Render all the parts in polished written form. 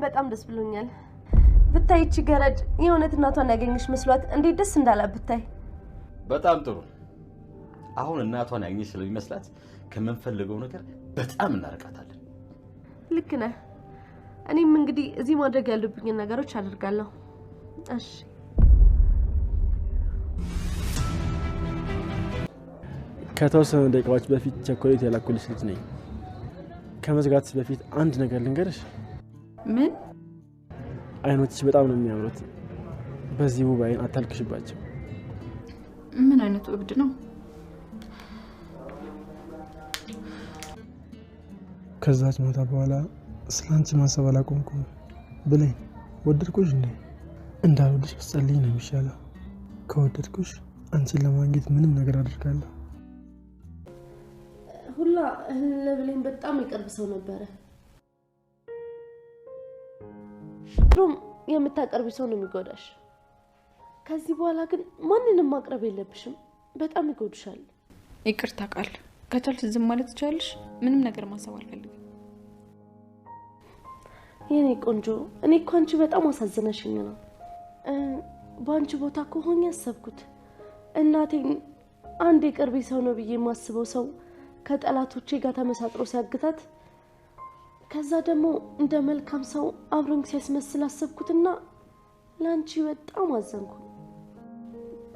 በጣም ደስ ብሎኛል። ብታይ እቺ ገረድ የእውነት እናቷን ያገኘሽ መስሏት እንዴት ደስ እንዳላት ብታይ። በጣም ጥሩ። አሁን እናቷን ያገኘሽ ስለሚመስላት ከምንፈልገው ነገር በጣም እናርቃታለን። ልክ ነህ። እኔም እንግዲህ እዚህ ማድረግ ያሉብኝ ነገሮች አደርጋለሁ። እሺ ከተወሰኑ ደቂቃዎች በፊት ቸኮሌት ያላኩልሽ ልጅ ነኝ። ከመዝጋትሽ በፊት አንድ ነገር ልንገርሽ። ምን? አይኖችሽ በጣም ነው የሚያምሩት። በዚህ ውብ አይን አታልቅሽባቸው። ምን አይነቱ እብድ ነው? ከዛች ማታ በኋላ ስላንቺ ማሰብ አላቆምኩም። ብለኝ ወደድኩሽ እንዴ? እንዳልወድሽ ብትጸልይ ነው የሚሻለው። ከወደድኩሽ አንቺን ለማግኘት ምንም ነገር አደርጋለሁ። ሁላ ለብሌን በጣም ይቀርብ ሰው ነበረ። ድሮም የምታቀርቢ ሰው ነው የሚጎዳሽ። ከዚህ በኋላ ግን ማንንም ማቅረብ የለብሽም። በጣም ይጎድሻል። ይቅርታ ቃል ከቻልሽ ዝም ማለት ትችላለሽ። ምንም ነገር ማሰብ አልፈልግም። የኔ ቆንጆ እኔ እኮ አንቺ በጣም አሳዝነሽኝ ነው። በአንቺ ቦታ ከሆኜ ያሰብኩት እናቴን አንድ የቅርቤ ሰው ነው ብዬ የማስበው ሰው ከጠላቶቼ ጋር ተመሳጥሮ ሲያግታት፣ ከዛ ደግሞ እንደ መልካም ሰው አብሮኝ ሲያስመስል አሰብኩትና ለአንቺ በጣም አዘንኩ።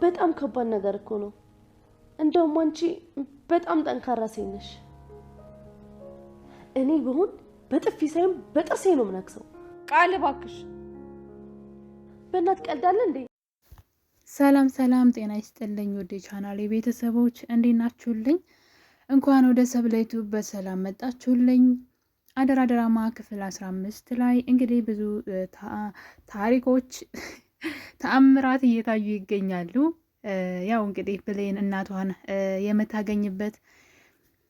በጣም ከባድ ነገር እኮ ነው። እንደውም አንቺ በጣም ጠንካራ ሴት ነሽ። እኔ ብሆን በጥፊ ሳይሆን በጥርሴ ነው የምነክሰው። ቃል እባክሽ። በእናት ቀልዳለ እንዴ? ሰላም ሰላም፣ ጤና ይስጥልኝ ወደ ቻናሌ ቤተሰቦች እንዴት ናችሁልኝ? እንኳን ወደ ሰብለ ዩቲዩብ በሰላም መጣችሁልኝ። አደራ ድራማ ክፍል 15 ላይ እንግዲህ ብዙ ታሪኮች ተአምራት እየታዩ ይገኛሉ። ያው እንግዲህ ብሌን እናቷን የምታገኝበት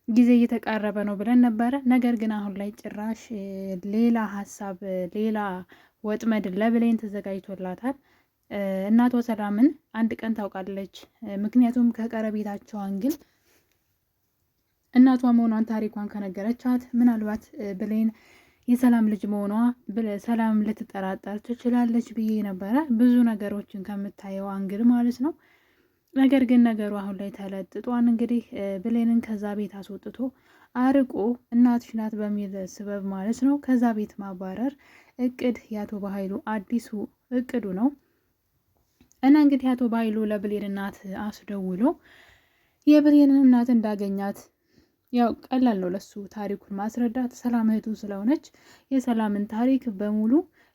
ጊዜ እየተቃረበ ነው ብለን ነበረ። ነገር ግን አሁን ላይ ጭራሽ ሌላ ሀሳብ፣ ሌላ ወጥመድ ለብሌን ተዘጋጅቶላታል። እናቷ ሰላምን አንድ ቀን ታውቃለች። ምክንያቱም ከቀረቤታቸው አንግል እናቷ መሆኗን ታሪኳን ከነገረቻት ምናልባት ብሌን የሰላም ልጅ መሆኗ ሰላም ልትጠራጠር ትችላለች ብዬ ነበረ፣ ብዙ ነገሮችን ከምታየው አንግል ማለት ነው። ነገር ግን ነገሩ አሁን ላይ ተለጥጧን። እንግዲህ ብሌንን ከዛ ቤት አስወጥቶ አርቆ እናትሽ ናት በሚል ስበብ ማለት ነው ከዛ ቤት ማባረር እቅድ የአቶ በኃይሉ አዲሱ እቅዱ ነው። እና እንግዲህ አቶ በኃይሉ ለብሌን እናት አስደውሎ የብሌንን እናት እንዳገኛት፣ ያው ቀላል ነው ለሱ ታሪኩን ማስረዳት፣ ሰላም እህቱ ስለሆነች የሰላምን ታሪክ በሙሉ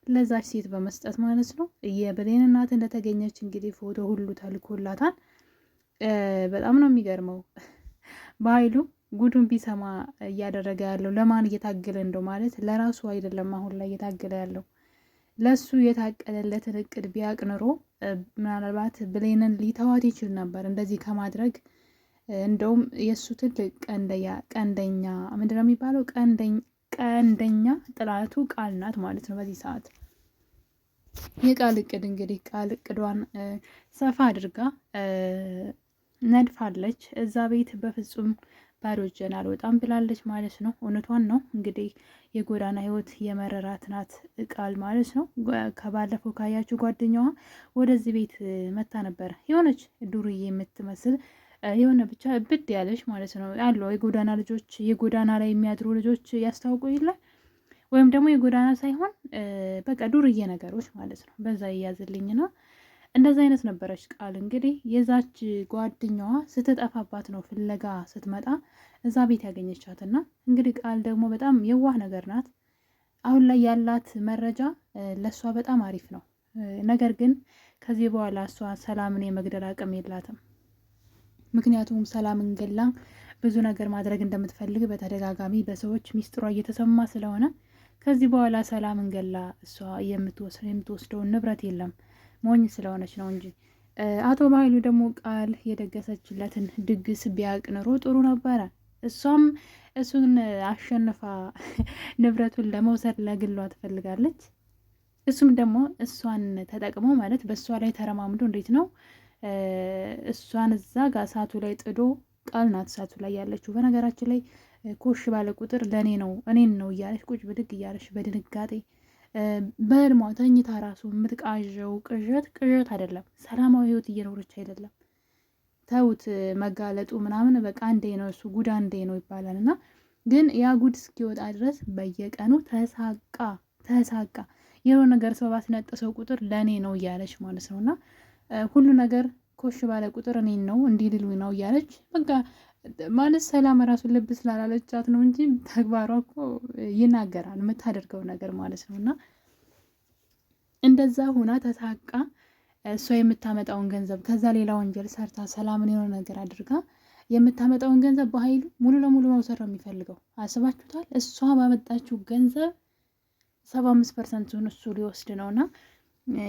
ለዛች ሴት በመስጠት ማለት ነው። የብሌን እናት እንደተገኘች እንግዲህ ፎቶ ሁሉ ተልኮላታል። በጣም ነው የሚገርመው። በኃይሉ ጉዱን ቢሰማ እያደረገ ያለው ለማን እየታገለ እንደው ማለት ለራሱ አይደለም። አሁን ላይ እየታገለ ያለው ለሱ የታቀለለትን እቅድ ቢያቅ ኖሮ ምናልባት ብሌንን ሊተዋት ይችል ነበር እንደዚህ ከማድረግ። እንደውም የእሱ ትልቅ ቀንደኛ ምንድነው የሚባለው ቀንደኛ ጥላቱ ቃል ናት ማለት ነው። በዚህ ሰዓት የቃል እቅድ እንግዲህ ቃል እቅዷን ሰፋ አድርጋ ነድፋለች። እዛ ቤት በፍጹም ባዶ እጄን አልወጣም ብላለች ማለት ነው። እውነቷን ነው። እንግዲህ የጎዳና ህይወት የመረራት ናት ቃል ማለት ነው። ከባለፈው ካያችሁ ጓደኛዋ ወደዚህ ቤት መታ ነበር። የሆነች ዱርዬ የምትመስል የሆነ ብቻ ብድ ያለች ማለት ነው ያለው የጎዳና ልጆች፣ የጎዳና ላይ የሚያድሩ ልጆች ያስታውቁ ይላል። ወይም ደግሞ የጎዳና ሳይሆን በቃ ዱርዬ ነገሮች ማለት ነው። በዛ ይያዝልኝ ነው። እንደዛ አይነት ነበረች ቃል። እንግዲህ የዛች ጓደኛዋ ስትጠፋባት ነው ፍለጋ ስትመጣ እዛ ቤት ያገኘቻትና እንግዲህ ቃል ደግሞ በጣም የዋህ ነገር ናት። አሁን ላይ ያላት መረጃ ለእሷ በጣም አሪፍ ነው። ነገር ግን ከዚህ በኋላ እሷ ሰላምን የመግደል አቅም የላትም። ምክንያቱም ሰላምን ገላ ብዙ ነገር ማድረግ እንደምትፈልግ በተደጋጋሚ በሰዎች ሚስጥሯ እየተሰማ ስለሆነ ከዚህ በኋላ ሰላምን ገላ እሷ የምትወስደውን ንብረት የለም። ሞኝ ስለሆነች ነው እንጂ። አቶ በኃይሉ ደግሞ ቃል የደገሰችለትን ድግስ ቢያቅ ኖሮ ጥሩ ነበረ። እሷም እሱን አሸንፋ ንብረቱን ለመውሰድ ለግሏ ትፈልጋለች። እሱም ደግሞ እሷን ተጠቅሞ ማለት በእሷ ላይ ተረማምዶ እንዴት ነው እሷን እዛ ጋር እሳቱ ላይ ጥዶ፣ ቃል ናት እሳቱ ላይ ያለችው። በነገራችን ላይ ኮሽ ባለ ቁጥር ለእኔ ነው እኔን ነው እያለች ቁጭ ብድግ እያለች በድንጋጤ በህልሟ ተኝታ ራሱ የምትቃዠው ቅዠት አይደለም። ሰላማዊ ህይወት እየኖረች አይደለም። ተውት መጋለጡ ምናምን በቃ አንዴ ነው እሱ ጉድ አንዴ ነው ይባላል። እና ግን ያ ጉድ እስኪወጣ ድረስ በየቀኑ ተሳቃ የሆነ ነገር ሰው ባስነጠሰው ቁጥር ለእኔ ነው እያለች ማለት ነው። እና ሁሉ ነገር ኮሽ ባለ ቁጥር እኔን ነው እንዲህ ሊሉኝ ነው እያለች በቃ ማለት ሰላም ራሱን ልብ ስላላለቻት ነው እንጂ ተግባሯ እኮ ይናገራል የምታደርገው ነገር ማለት ነው። እና እንደዛ ሆና ተሳቃ እሷ የምታመጣውን ገንዘብ ከዛ ሌላ ወንጀል ሰርታ ሰላምን የሆነ ነገር አድርጋ የምታመጣውን ገንዘብ በኃይሉ ሙሉ ለሙሉ መውሰድ ነው የሚፈልገው። አስባችሁታል? እሷ ባመጣችው ገንዘብ 75%ን እሱ ሊወስድ ነው። እና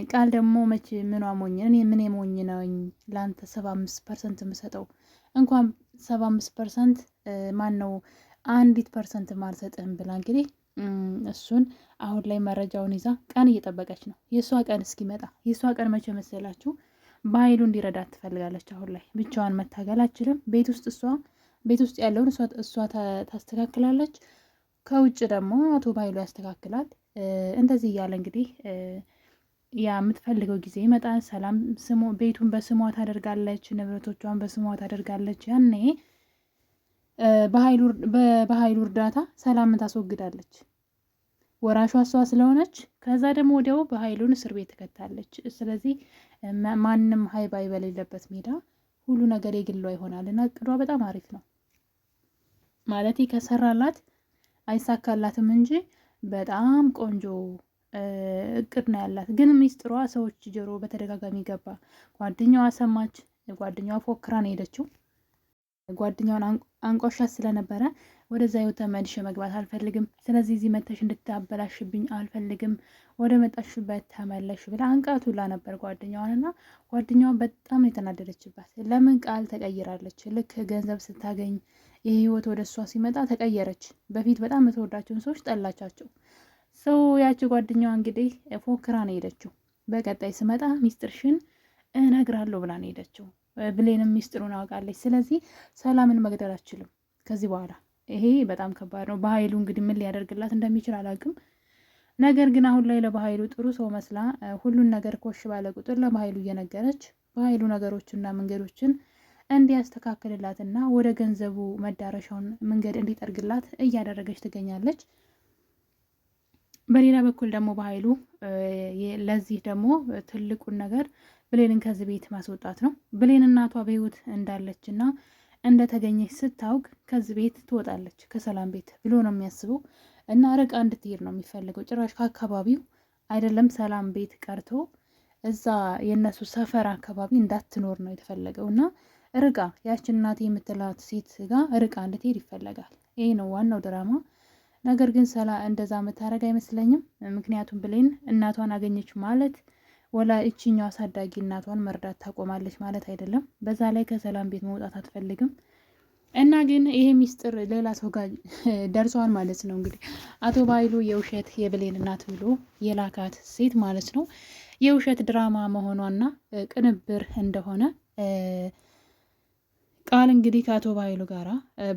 ቃል ደግሞ መቼ ምኗ ሞኝ እኔ ምን ሞኝ ነኝ ለአንተ 75% የምሰጠው እንኳን 75% ማን ነው 1% ማልሰጥህም ብላ እንግዲህ እሱን አሁን ላይ መረጃውን ይዛ ቀን እየጠበቀች ነው። የእሷ ቀን እስኪመጣ የእሷ ቀን መቼ መሰላችሁ? በኃይሉ እንዲረዳት ትፈልጋለች። አሁን ላይ ብቻዋን መታገል አችልም። ቤት ውስጥ ያለውን እሷ ታስተካክላለች፣ ከውጭ ደግሞ አቶ በኃይሉ ያስተካክላል። እንደዚህ እያለ እንግዲህ ያ የምትፈልገው ጊዜ ይመጣል። ሰላም ቤቱን በስሟ ታደርጋለች፣ ንብረቶቿን በስሟ ታደርጋለች። ያኔ በኃይሉ እርዳታ ሰላምን ታስወግዳለች፣ ወራሿ እሷ ስለሆነች። ከዛ ደግሞ ወዲያው በኃይሉን እስር ቤት ትከታለች። ስለዚህ ማንም ሀይባይ በሌለበት ሜዳ ሁሉ ነገር የግሏ ይሆናል እና እቅዷ በጣም አሪፍ ነው ማለት ከሰራላት አይሳካላትም እንጂ በጣም ቆንጆ እቅድ ነው ያላት። ግን ሚስጥሯ ሰዎች ጆሮ በተደጋጋሚ ገባ። ጓደኛዋ ሰማች። ጓደኛዋ ፎክራ ነው ሄደችው። ጓደኛዋን አንቆሻት ስለነበረ ወደዛ ህይወት ተመልሼ መግባት አልፈልግም፣ ስለዚህ እዚህ መተሽ እንድታበላሽብኝ አልፈልግም፣ ወደ መጣሽበት ተመለሽ ብላ አንቃቱላ ነበር ጓደኛዋን። እና ጓደኛዋ በጣም ነው የተናደደችባት። ለምን ቃል ተቀይራለች። ልክ ገንዘብ ስታገኝ የህይወት ወደ እሷ ሲመጣ ተቀየረች። በፊት በጣም የምትወዳቸውን ሰዎች ጠላቻቸው። ሰው ያቺ ጓደኛዋ እንግዲህ ፎክራ ነው ሄደችው። በቀጣይ ስመጣ ሚስጥርሽን እነግራለሁ ብላ ነው ሄደችው። ብሌንም ሚስጥሩን አውቃለች። ስለዚህ ሰላምን መግደል አትችልም ከዚህ በኋላ። ይሄ በጣም ከባድ ነው። በኃይሉ እንግዲህ ምን ሊያደርግላት እንደሚችል አላውቅም። ነገር ግን አሁን ላይ ለበኃይሉ ጥሩ ሰው መስላ ሁሉን ነገር ኮሽ ባለ ቁጥር ለበኃይሉ እየነገረች በኃይሉ ነገሮችና መንገዶችን እንዲያስተካክልላትና ወደ ገንዘቡ መዳረሻውን መንገድ እንዲጠርግላት እያደረገች ትገኛለች። በሌላ በኩል ደግሞ በኃይሉ ለዚህ ደግሞ ትልቁን ነገር ብሌንን ከዚህ ቤት ማስወጣት ነው። ብሌን እናቷ በህይወት እንዳለችና እንደተገኘች ስታውቅ ከዚህ ቤት ትወጣለች ከሰላም ቤት ብሎ ነው የሚያስበው እና ርቃ እንድትሄድ ነው የሚፈልገው። ጭራሽ ከአካባቢው አይደለም ሰላም ቤት ቀርቶ እዛ የእነሱ ሰፈር አካባቢ እንዳትኖር ነው የተፈለገው እና ርቃ ያችን እናቴ የምትላት ሴት ጋር ርቃ እንድትሄድ ይፈለጋል። ይሄ ነው ዋናው ድራማ። ነገር ግን እንደዛ የምታደርግ አይመስለኝም። ምክንያቱም ብሌን እናቷን አገኘች ማለት ወላ እችኛው አሳዳጊ እናቷን መርዳት ታቆማለች ማለት አይደለም። በዛ ላይ ከሰላም ቤት መውጣት አትፈልግም እና ግን ይሄ ሚስጥር ሌላ ሰው ጋር ደርሰዋል ማለት ነው። እንግዲህ አቶ በኃይሉ የውሸት የብሌን እናት ብሎ የላካት ሴት ማለት ነው የውሸት ድራማ መሆኗና ቅንብር እንደሆነ ቃል እንግዲህ ከአቶ በኃይሉ ጋራ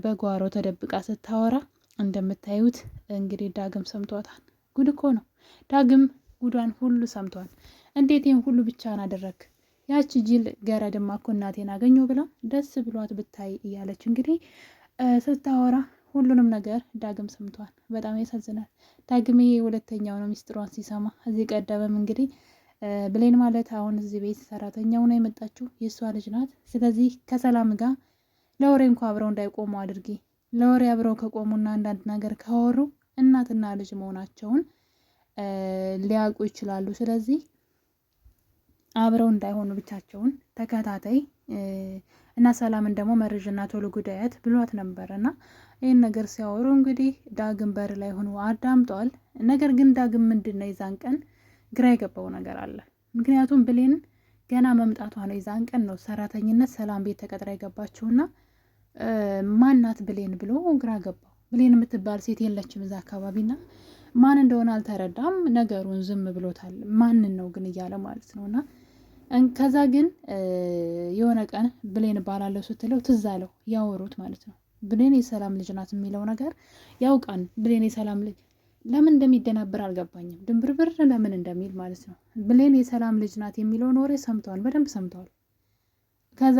በጓሮ ተደብቃ ስታወራ እንደምታዩት እንግዲህ ዳግም ሰምቷታል። ጉድ እኮ ነው። ዳግም ጉዷን ሁሉ ሰምቷል። እንዴት ይህን ሁሉ ብቻህን አደረግ? ያቺ ጅል ገረድማ እኮ እናቴን አገኘው ብላ ደስ ብሏት ብታይ እያለች እንግዲህ ስታወራ ሁሉንም ነገር ዳግም ሰምቷል። በጣም ያሳዝናል። ዳግም ይሄ ሁለተኛው ነው ሚስጥሯን ሲሰማ። እዚህ ቀደምም እንግዲህ ብሌን ማለት አሁን እዚህ ቤት ሰራተኛው ነው የመጣችው፣ የእሷ ልጅ ናት። ስለዚህ ከሰላም ጋር ለወሬ እንኳ አብረው እንዳይቆሙ አድርጊ። ለወሬ አብረው ከቆሙና አንዳንድ ነገር ካወሩ እናትና ልጅ መሆናቸውን ሊያውቁ ይችላሉ። ስለዚህ አብረው እንዳይሆኑ ብቻቸውን ተከታታይ እና ሰላምን ደግሞ መርዥና ቶሎ ጉዳያት ብሏት ነበር እና ይህን ነገር ሲያወሩ እንግዲህ ዳግም በር ላይ ሆኖ አዳምጧል። ነገር ግን ዳግም ምንድን ነው የዛን ቀን ግራ የገባው ነገር አለ። ምክንያቱም ብሌን ገና መምጣቷ ነው። የዛን ቀን ነው ሰራተኝነት ሰላም ቤት ተቀጥራ የገባችውና ማናት ብሌን ብሎ ግራ ገባው። ብሌን የምትባል ሴት የለችም እዛ አካባቢና ማን እንደሆነ አልተረዳም። ነገሩን ዝም ብሎታል። ማንን ነው ግን እያለ ማለት ነውና ከዛ ግን የሆነ ቀን ብሌን ባላለው ስትለው ትዝ አለው ያወሩት ማለት ነው። ብሌን የሰላም ልጅ ናት የሚለው ነገር ያውቃል። ብሌን የሰላም ልጅ ለምን እንደሚደናበር አልገባኝም። ድንብርብር ለምን እንደሚል ማለት ነው። ብሌን የሰላም ልጅ ናት የሚለውን ወሬ ሰምተዋል፣ በደንብ ሰምተዋል። ከዛ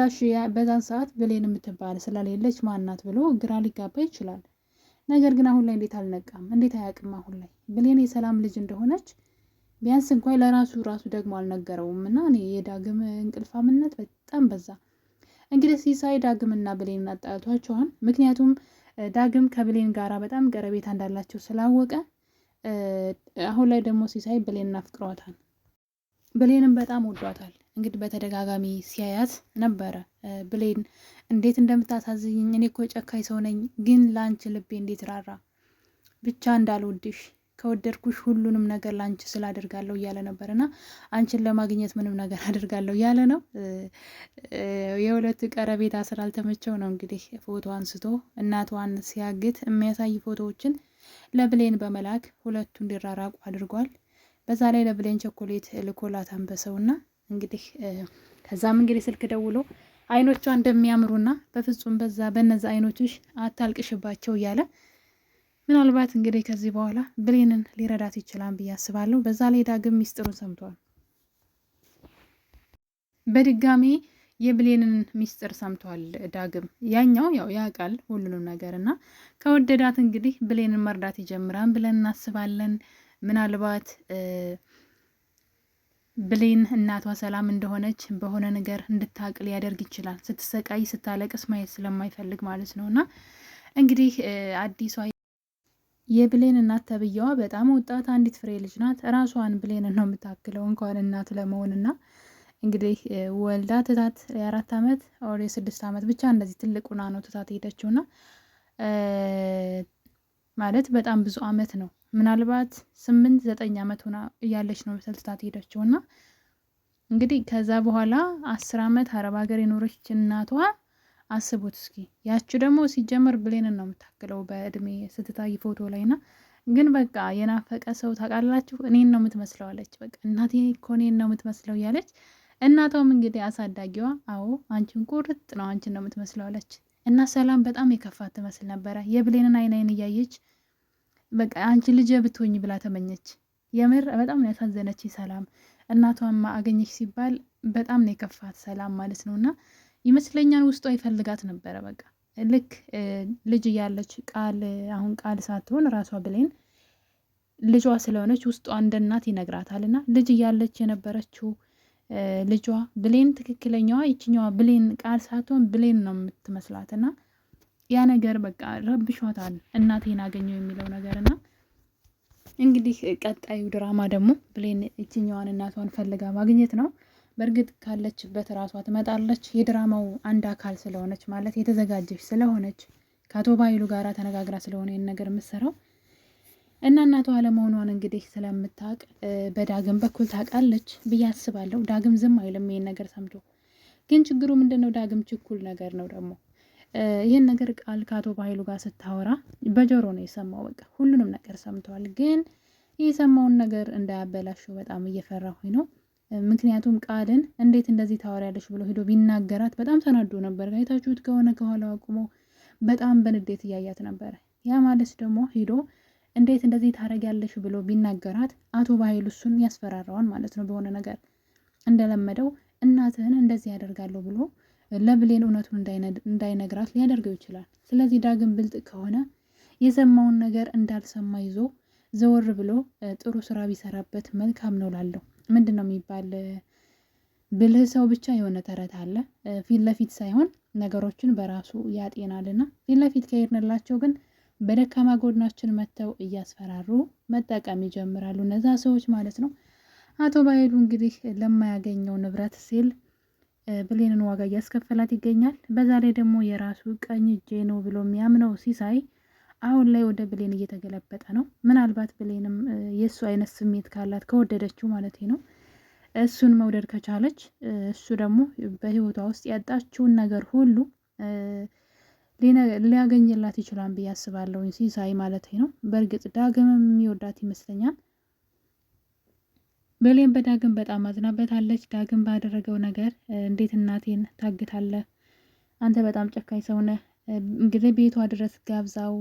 በዛን ሰዓት ብሌን የምትባል ስለሌለች ማናት ብሎ ግራ ሊጋባ ይችላል። ነገር ግን አሁን ላይ እንዴት አልነቃም? እንዴት አያውቅም? አሁን ላይ ብሌን የሰላም ልጅ እንደሆነች ቢያንስ እንኳን ለራሱ ደግሞ አልነገረውም። እና እኔ የዳግም እንቅልፋምነት በጣም በዛ። እንግዲህ ሲሳይ ዳግምና ብሌን አጣልቷቸዋል። ምክንያቱም ዳግም ከብሌን ጋራ በጣም ቀረቤታ እንዳላቸው ስላወቀ አሁን ላይ ደግሞ ሲሳይ ብሌን አፍቅሯታል። ብሌንም በጣም ወዷታል። እንግዲህ በተደጋጋሚ ሲያያት ነበረ። ብሌን እንዴት እንደምታሳዝኝ፣ እኔ እኮ ጨካኝ ሰው ነኝ፣ ግን ለአንቺ ልቤ እንዴት ራራ፣ ብቻ እንዳልወድሽ፣ ከወደድኩሽ ሁሉንም ነገር ለአንቺ ስላደርጋለሁ እያለ ነበር እና አንቺን ለማግኘት ምንም ነገር አደርጋለሁ እያለ ነው። የሁለቱ ቀረቤታ ስላልተመቸው ነው እንግዲህ ፎቶ አንስቶ እናቷን ሲያግት የሚያሳይ ፎቶዎችን ለብሌን በመላክ ሁለቱ እንዲራራቁ አድርጓል። በዛ ላይ ለብሌን ቸኮሌት ልኮላት አንበሰውና እንግዲህ ከዛም እንግዲህ ስልክ ደውሎ አይኖቿ እንደሚያምሩና በፍጹም በነዛ አይኖችሽ አታልቅሽባቸው እያለ ምናልባት እንግዲህ ከዚህ በኋላ ብሌንን ሊረዳት ይችላል ብዬ አስባለሁ። በዛ ላይ ዳግም ሚስጥሩን ሰምቷል። በድጋሚ የብሌንን ሚስጥር ሰምቷል ዳግም። ያኛው ያው ያውቃል ሁሉንም ነገር እና ከወደዳት እንግዲህ ብሌንን መርዳት ይጀምራል ብለን እናስባለን። ምናልባት ብሌን እናቷ ሰላም እንደሆነች በሆነ ነገር እንድታቅ ሊያደርግ ይችላል። ስትሰቃይ ስታለቅስ ማየት ስለማይፈልግ ማለት ነው። እና እንግዲህ አዲሷ የብሌን እናት ተብዬዋ በጣም ወጣት አንዲት ፍሬ ልጅ ናት። ራሷን ብሌንን ነው የምታክለው እንኳን እናት ለመሆንና እንግዲህ ወልዳ ትታት የ4 ዓመት ወደ 6 ዓመት ብቻ እንደዚህ ትልቁና ነው ትታት ሄደችውና ማለት በጣም ብዙ ዓመት ነው። ምናልባት 8-9 ዓመት ሆና እያለች ነው ትታት ሄደችውና እንግዲህ ከዛ በኋላ 10 ዓመት አረብ ሀገር የኖረች እናቷ አስቡት እስኪ። ያቺ ደግሞ ሲጀመር ብሌንን ነው የምታክለው በእድሜ ስትታይ ፎቶ ላይና ግን በቃ የናፈቀ ሰው ታውቃላችሁ፣ እኔን ነው የምትመስለው አለች። በቃ እናቴ እኮ እኔን ነው የምትመስለው እያለች እናቷም እንግዲህ አሳዳጊዋ አዎ አንቺን ቁርጥ ነው አንቺን ነው የምትመስለው አለች። እና ሰላም በጣም የከፋት ትመስል ነበረ። የብሌንን አይን እያየች በቃ አንቺ ልጅ ብትሆኝ ብላ ተመኘች። የምር በጣም ነው ያሳዘነች ሰላም። እናቷማ አገኘች ሲባል በጣም ነው የከፋት ሰላም ማለት ነውና ይመስለኛል ውስጧ ይፈልጋት ነበረ። በቃ ልክ ልጅ እያለች አሁን ቃል ሳትሆን ራሷ ብሌን ልጇ ስለሆነች ውስጧ እንደ እናት ይነግራታልና ልጅ እያለች የነበረችው ልጇ ብሌን ትክክለኛዋ ይችኛዋ ብሌን ቃል ሳትሆን ብሌን ነው የምትመስላትና ያ ነገር በቃ ረብሿታል። እናቴን አገኘው የሚለው ነገርና እንግዲህ ቀጣዩ ድራማ ደግሞ ብሌን ይችኛዋን እናቷን ፈልጋ ማግኘት ነው። በእርግጥ ካለችበት ራሷ ትመጣለች። የድራማው አንድ አካል ስለሆነች ማለት የተዘጋጀች ስለሆነች ከአቶ ባይሉ ጋራ ተነጋግራ ስለሆነ ይህን ነገር የምትሰራው እና እናቷ አለመሆኗን እንግዲህ ስለምታውቅ በዳግም በኩል ታውቃለች ብዬ አስባለሁ። ዳግም ዝም አይልም ይሄን ነገር ሰምቶ። ግን ችግሩ ምንድነው? ዳግም ችኩል ነገር ነው ደግሞ ይህን ነገር ቃል ከአቶ ባይሉ ጋር ስታወራ በጆሮ ነው የሰማው። በቃ ሁሉንም ነገር ሰምተዋል። ግን የሰማውን ነገር እንዳያበላሸው በጣም እየፈራሁኝ ነው። ምክንያቱም ቃልን እንዴት እንደዚህ ታወሪያለሽ ብሎ ሄዶ ቢናገራት በጣም ተናዶ ነበር። አይታችሁት ከሆነ ከኋላው አቁሞ በጣም በንዴት እያያት ነበረ። ያ ማለት ደግሞ ሄዶ እንዴት እንደዚህ ታረጊያለሽ ብሎ ቢናገራት አቶ ባይሉ እሱን ያስፈራራዋል ማለት ነው። በሆነ ነገር እንደለመደው እናትህን እንደዚህ ያደርጋለሁ ብሎ ለብሌን እውነቱን እንዳይነግራት ሊያደርገው ይችላል። ስለዚህ ዳግም ብልጥ ከሆነ የሰማውን ነገር እንዳልሰማ ይዞ ዘወር ብሎ ጥሩ ስራ ቢሰራበት መልካም ነው ላለው። ምንድን ነው የሚባል ብልህ ሰው ብቻ የሆነ ተረት አለ። ፊት ለፊት ሳይሆን ነገሮችን በራሱ ያጤናልና ፊት ለፊት ከሄድንላቸው ግን በደካማ ጎድናችን መጥተው እያስፈራሩ መጠቀም ይጀምራሉ እነዛ ሰዎች ማለት ነው። አቶ ባይሉ እንግዲህ ለማያገኘው ንብረት ሲል ብሌንን ዋጋ እያስከፈላት ይገኛል። በዛ ላይ ደግሞ የራሱ ቀኝ እጄ ነው ብሎ የሚያምነው ሲሳይ አሁን ላይ ወደ ብሌን እየተገለበጠ ነው። ምናልባት ብሌንም የእሱ አይነት ስሜት ካላት ከወደደችው ማለት ነው እሱን መውደድ ከቻለች እሱ ደግሞ በህይወቷ ውስጥ ያጣችውን ነገር ሁሉ ሊያገኝላት ይችላል ብዬ አስባለሁ። ሲሳይ ማለት ነው። በእርግጥ ዳግምም የሚወዳት ይመስለኛል። ብሌን በዳግም በጣም አዝናበታለች። ዳግም ባደረገው ነገር እንዴት እናቴን ታግታለህ? አንተ በጣም ጨካኝ ሰው ነህ። እንግዲህ ቤቷ ድረስ ጋብዛው፣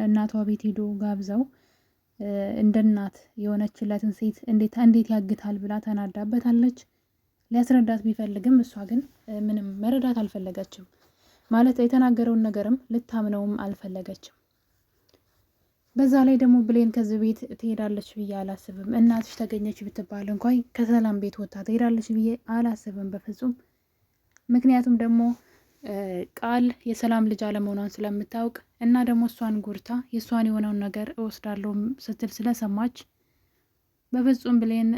እናቷ ቤት ሄዶ ጋብዛው እንደ እናት የሆነችለትን ሴት እንዴት ያግታል ብላ ተናዳበታለች። ሊያስረዳት ቢፈልግም እሷ ግን ምንም መረዳት አልፈለገችም። ማለት የተናገረውን ነገርም ልታምነውም አልፈለገችም። በዛ ላይ ደግሞ ብሌን ከዚህ ቤት ትሄዳለች ብዬ አላስብም። እናትሽ ተገኘች ብትባል እንኳን ከሰላም ቤት ወጥታ ትሄዳለች ብዬ አላስብም በፍጹም። ምክንያቱም ደግሞ ቃል የሰላም ልጅ አለመሆኗን ስለምታውቅ እና ደግሞ እሷን ጉርታ የእሷን የሆነውን ነገር እወስዳለሁ ስትል ስለሰማች በፍጹም ብሌን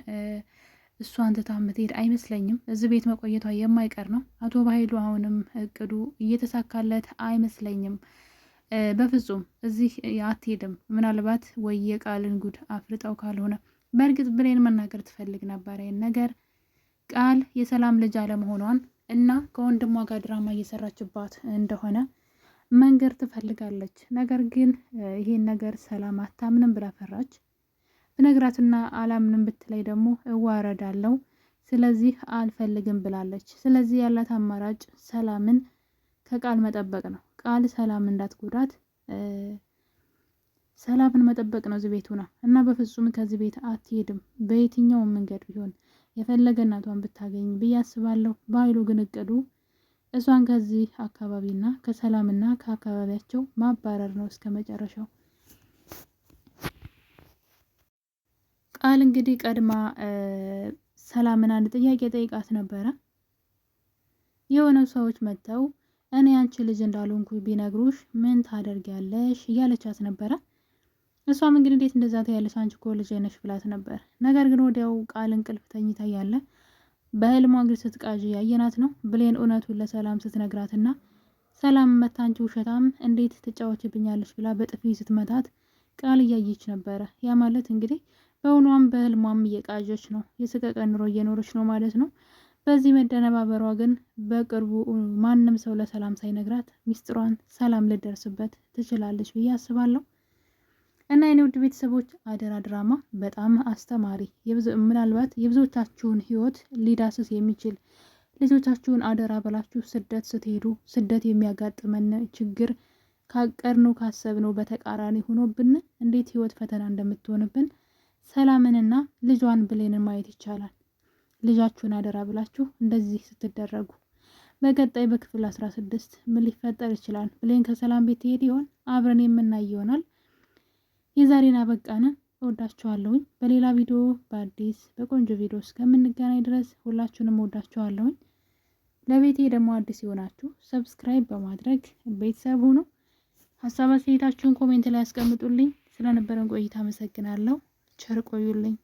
እሷን ትታ የምትሄድ አይመስለኝም። እዚህ ቤት መቆየቷ የማይቀር ነው። አቶ ባይሉ አሁንም እቅዱ እየተሳካለት አይመስለኝም። በፍጹም እዚህ አትሄድም። ምናልባት ወይ የቃልን ጉድ አፍርጠው ካልሆነ በእርግጥ ብሌን መናገር ትፈልግ ነበር ይህን ነገር ቃል የሰላም ልጅ አለመሆኗን እና ከወንድሟ ጋር ድራማ እየሰራችባት እንደሆነ መንገር ትፈልጋለች። ነገር ግን ይሄን ነገር ሰላም አታምንም ብላ ፈራች። ብነግራትና አላምንም ብትለይ ደግሞ እዋረዳለሁ፣ ስለዚህ አልፈልግም ብላለች። ስለዚህ ያላት አማራጭ ሰላምን ከቃል መጠበቅ ነው። ቃል ሰላም እንዳትጎዳት ሰላምን መጠበቅ ነው እዚህ ቤቱ ነው እና በፍጹም ከዚህ ቤት አትሄድም በየትኛውም መንገድ ቢሆን የፈለገ እናቷን ብታገኝ ብዬ አስባለሁ። በኃይሉ ግን እቅዱ እሷን ከዚህ አካባቢና ከሰላምና ከአካባቢያቸው ማባረር ነው እስከ መጨረሻው። ቃል እንግዲህ ቀድማ ሰላምን አንድ ጥያቄ ጠይቃት ነበረ። የሆነ ሰዎች መጥተው እኔ አንቺ ልጅ እንዳልሆንኩ ቢነግሩሽ ምን ታደርጊያለሽ እያለቻት ነበረ። እሷም እንግዲህ እንዴት እንደዛ ታያለሽ አንቺ እኮ ልጅ ነሽ ብላት ነበር። ነገር ግን ወዲያው ቃል እንቅልፍ ተኝታ ያለ በህልሟ እንግዲህ ስትቃዥ ያየናት ነው። ብሌን እውነቱን ለሰላም ስትነግራትና ሰላም መታ አንቺ ውሸታም እንዴት ትጫወችብኛለሽ ብላ በጥፊ ስትመታት ቃል እያየች ነበረ። ያ ማለት እንግዲህ በእውኗም በህልሟም እየቃዠች ነው፣ የስቀቀን ኑሮ እየኖረች ነው ማለት ነው። በዚህ መደነባበሯ ግን በቅርቡ ማንም ሰው ለሰላም ሳይነግራት ሚስጥሯን ሰላም ልደርስበት ትችላለች ብዬ አስባለሁ። እና የኔ ውድ ቤተሰቦች አደራ ድራማ በጣም አስተማሪ ምናልባት የብዙዎቻችሁን ህይወት ሊዳስስ የሚችል ልጆቻችሁን አደራ በላችሁ ስደት ስትሄዱ ስደት የሚያጋጥመን ችግር ካቀድነው ካሰብነው በተቃራኒ ሆኖብን እንዴት ህይወት ፈተና እንደምትሆንብን ሰላምንና ልጇን ብሌንን ማየት ይቻላል። ልጃችሁን አደራ ብላችሁ እንደዚህ ስትደረጉ በቀጣይ በክፍል 16 ምን ሊፈጠር ይችላል? ብሌን ከሰላም ቤት ትሄድ ይሆን? አብረን የምናይ ይሆናል። የዛሬን አበቃን። እወዳችኋለሁኝ። በሌላ ቪዲዮ በአዲስ በቆንጆ ቪዲዮ እስከምንገናኝ ድረስ ሁላችሁንም እወዳችኋለሁኝ። ለቤቴ ደግሞ አዲስ የሆናችሁ ሰብስክራይብ በማድረግ ቤተሰብ ሁኑ። ሀሳብ አስተያየታችሁን ኮሜንት ላይ ያስቀምጡልኝ። ስለነበረን ቆይታ አመሰግናለሁ። ቸር ቆዩልኝ።